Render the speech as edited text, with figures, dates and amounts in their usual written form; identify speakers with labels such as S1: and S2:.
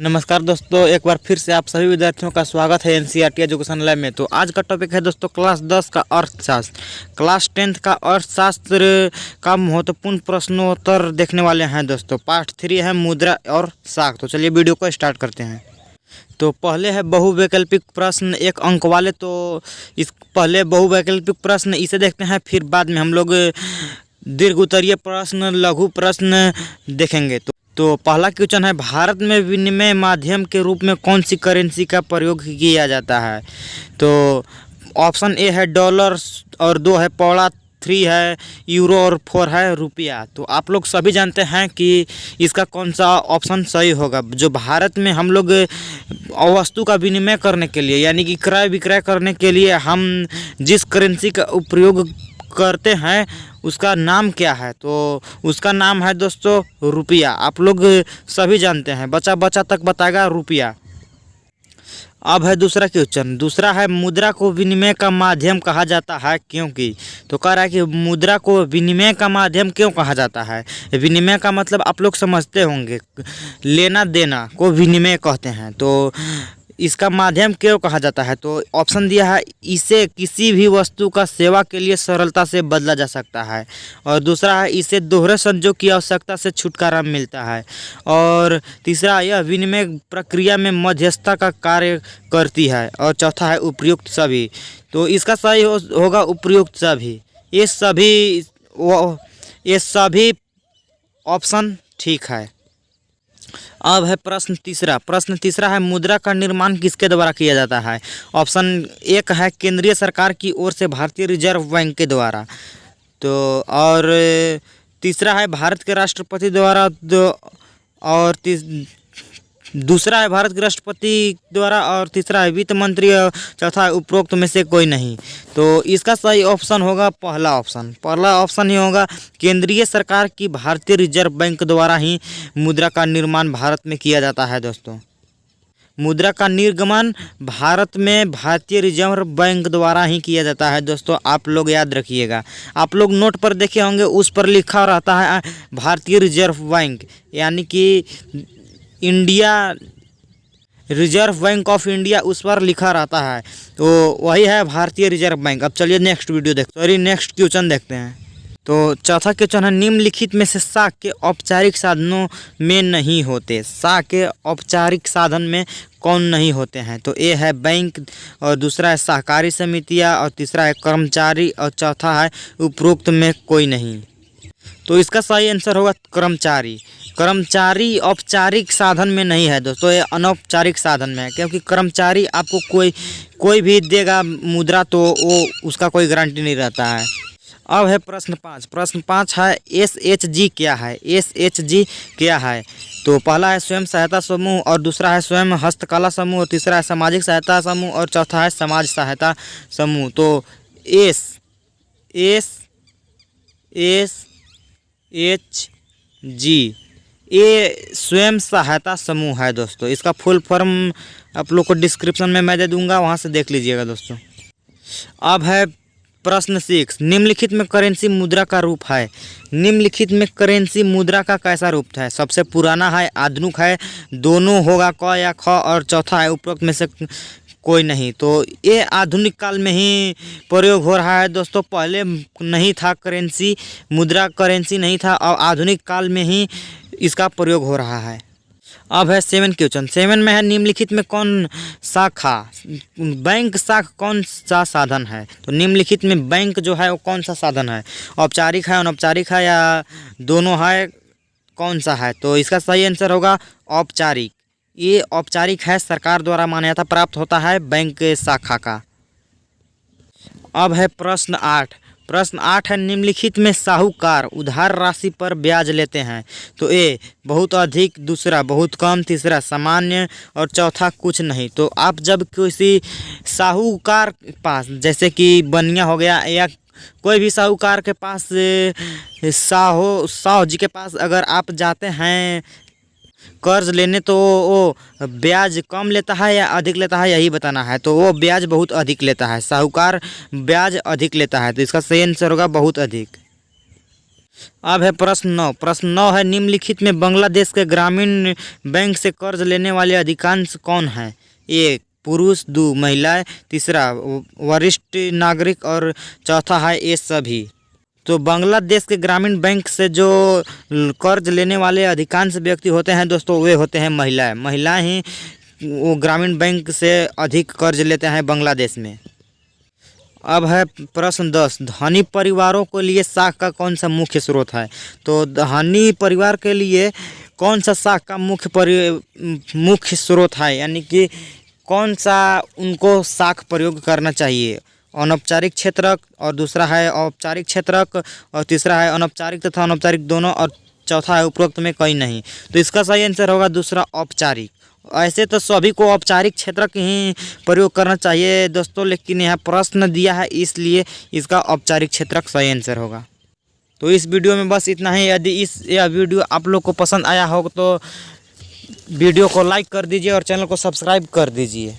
S1: नमस्कार दोस्तों, एक बार फिर से आप सभी विद्यार्थियों का स्वागत है एनसीईआरटी एजुकेशन लैब में। तो आज का टॉपिक है दोस्तों क्लास 10 का अर्थशास्त्र। क्लास 10 का अर्थशास्त्र का महत्वपूर्ण प्रश्नोत्तर देखने वाले हैं दोस्तों। पार्ट 3 है मुद्रा और साख। तो चलिए वीडियो को स्टार्ट करते हैं। तो पहले है बहुवैकल्पिक प्रश्न, 1 अंक वाले। तो इस पहले बहुवैकल्पिक प्रश्न इसे देखते हैं, फिर बाद में हम लोग दीर्घ उत्तरीय प्रश्न, लघु प्रश्न देखेंगे। तो पहला क्वेश्चन है, भारत में विनिमय माध्यम के रूप में कौन सी करेंसी का प्रयोग किया जाता है? तो ऑप्शन ए है डॉलर, और 2 है पौड़ा, 3 है यूरो और 4 है रुपया। तो आप लोग सभी जानते हैं कि इसका कौन सा ऑप्शन सही होगा। जो भारत में हम लोग वस्तु का विनिमय करने के लिए, यानी कि क्रय विक्रय करने के लिए हम जिस करेंसी का उपयोग करते हैं उसका नाम क्या है? तो उसका नाम है दोस्तों रुपया। आप लोग सभी जानते हैं, बच्चा बच्चा तक बताएगा रुपया। अब है दूसरा क्वेश्चन। दूसरा है, मुद्रा को विनिमय का माध्यम कहा जाता है क्योंकि? तो कह रहा है कि मुद्रा को विनिमय का माध्यम क्यों कहा जाता है। विनिमय का मतलब आप लोग समझते होंगे, लेना देना को विनिमय कहते हैं। तो इसका माध्यम क्यों कहा जाता है? तो ऑप्शन दिया है, इसे किसी भी वस्तु का सेवा के लिए सरलता से बदला जा सकता है। और दूसरा है, इसे दोहरे संयोग की आवश्यकता से छुटकारा मिलता है। और तीसरा, यह विनिमय प्रक्रिया में मध्यस्थता का कार्य करती है। और चौथा है उपयुक्त सभी। तो इसका सही होगा उपयुक्त सभी। ये सभी ऑप्शन ठीक है। अब है प्रश्न तीसरा है, मुद्रा का निर्माण किसके द्वारा किया जाता है? ऑप्शन 1 है केंद्रीय सरकार की ओर से भारतीय रिजर्व बैंक के द्वारा। तो और तीसरा है भारत के राष्ट्रपति द्वारा। और दूसरा है भारत के राष्ट्रपति द्वारा। और तीसरा है वित्त मंत्री। और चौथा है उपरोक्त में से कोई नहीं। तो इसका सही ऑप्शन होगा पहला ऑप्शन ही होगा, केंद्रीय सरकार की भारतीय रिजर्व बैंक द्वारा ही मुद्रा का निर्माण भारत में किया जाता है दोस्तों। मुद्रा का निर्गमन भारत में भारतीय रिजर्व बैंक द्वारा ही किया जाता है दोस्तों। आप लोग याद रखिएगा। आप लोग नोट पर देखे होंगे, उस पर लिखा रहता है भारतीय रिजर्व बैंक, यानी कि India reserve bank of India, उस पर लिखा रहता है। तो वही है भारतीय रिजर्व बैंक। अब चलिए नेक्स्ट क्वेश्चन देखते हैं। तो चौथा क्वेश्चन है, निम्नलिखित में से साख के औपचारिक साधनों में नहीं होते। साख के औपचारिक साधन में कौन नहीं होते हैं? तो ए है बैंक, और दूसरा है सहकारी समितियां, और तीसरा है कर्मचारी, और चौथा है उपरोक्त में कोई नहीं। तो इसका सही आंसर होगा कर्मचारी औपचारिक साधन में नहीं है दोस्तों, ये अनौपचारिक साधन में है। क्योंकि कर्मचारी आपको कोई भी देगा मुद्रा, तो वो उसका कोई गारंटी नहीं रहता है। अब है प्रश्न 5 है, SHG क्या है? SHG क्या है? तो पहला है स्वयं सहायता समूह, और दूसरा है स्वयं हस्तकला समूह, और तीसरा है सामाजिक सहायता समूह, और चौथा है समाज सहायता समूह। तो SHG ये स्वयं सहायता समूह है दोस्तों। इसका फुल फॉर्म आप लोग को डिस्क्रिप्शन में मैं दे दूंगा, वहाँ से देख लीजिएगा दोस्तों। अब है प्रश्न 6, निम्नलिखित में करेंसी मुद्रा का रूप है। निम्नलिखित में करेंसी मुद्रा का कैसा रूप है? सबसे पुराना है, आधुनिक है, दोनों होगा क या ख, और चौथा है उपरोक्त में से कोई नहीं। तो ये आधुनिक काल में ही प्रयोग हो रहा है दोस्तों। पहले नहीं था करेंसी, मुद्रा करेंसी नहीं था, और आधुनिक काल में ही इसका प्रयोग हो रहा है। अब है 7 क्वेश्चन। 7 में है, निम्नलिखित में कौन शाखा बैंक शाख कौन सा साधन है? तो निम्नलिखित में बैंक जो है वो कौन सा साधन है? औपचारिक है, अनौपचारिक है, या दोनों है? कौन सा है? तो इसका सही आंसर होगा औपचारिक। ये औपचारिक है, सरकार द्वारा मान्यता प्राप्त होता है बैंक शाखा का। अब है प्रश्न 8 है, निम्नलिखित में साहूकार उधार राशि पर ब्याज लेते हैं। तो ए बहुत अधिक, दूसरा बहुत कम, तीसरा सामान्य, और चौथा कुछ नहीं। तो आप जब किसी साहूकार के पास, जैसे कि बनिया हो गया, या कोई भी साहूकार के पास, साहू जी के पास अगर आप जाते हैं कर्ज लेने, तो वो ब्याज कम लेता है या अधिक लेता है, यही बताना है। तो वो ब्याज बहुत अधिक लेता है, साहूकार ब्याज अधिक लेता है। तो इसका सही आंसर होगा बहुत अधिक। अब है प्रश्न 9 है निम्नलिखित में बांग्लादेश के ग्रामीण बैंक से कर्ज लेने वाले अधिकांश कौन हैं? 1 पुरुष, 2 महिलाएं, तीसरा वरिष्ठ नागरिक और चौथा है ये सभी। तो बांग्लादेश के ग्रामीण बैंक से जो कर्ज लेने वाले अधिकांश व्यक्ति होते हैं दोस्तों, वे होते हैं महिलाएं। महिलाएं ही वो ग्रामीण बैंक से अधिक कर्ज लेते हैं बांग्लादेश में। अब है प्रश्न 10 धनी परिवारों के लिए साख का कौन सा मुख्य स्रोत है? तो धनी परिवार के लिए कौन सा साख का मुख्य स्रोत है, यानी कि कौन सा उनको साख प्रयोग करना चाहिए? अनौपचारिक क्षेत्रक, और दूसरा है औपचारिक क्षेत्रक, और तीसरा है अनौपचारिक तथा अनौपचारिक दोनों, और चौथा है उपरोक्त में कहीं नहीं। तो इसका सही आंसर होगा दूसरा औपचारिक। ऐसे तो सभी को औपचारिक क्षेत्रक ही प्रयोग करना चाहिए दोस्तों, लेकिन यहाँ प्रश्न दिया है इसलिए इसका औपचारिक क्षेत्रक सही आंसर होगा। तो इस वीडियो में बस इतना ही। यदि यह वीडियो आप लोग को पसंद आया हो तो वीडियो को लाइक कर दीजिए और चैनल को सब्सक्राइब कर दीजिए।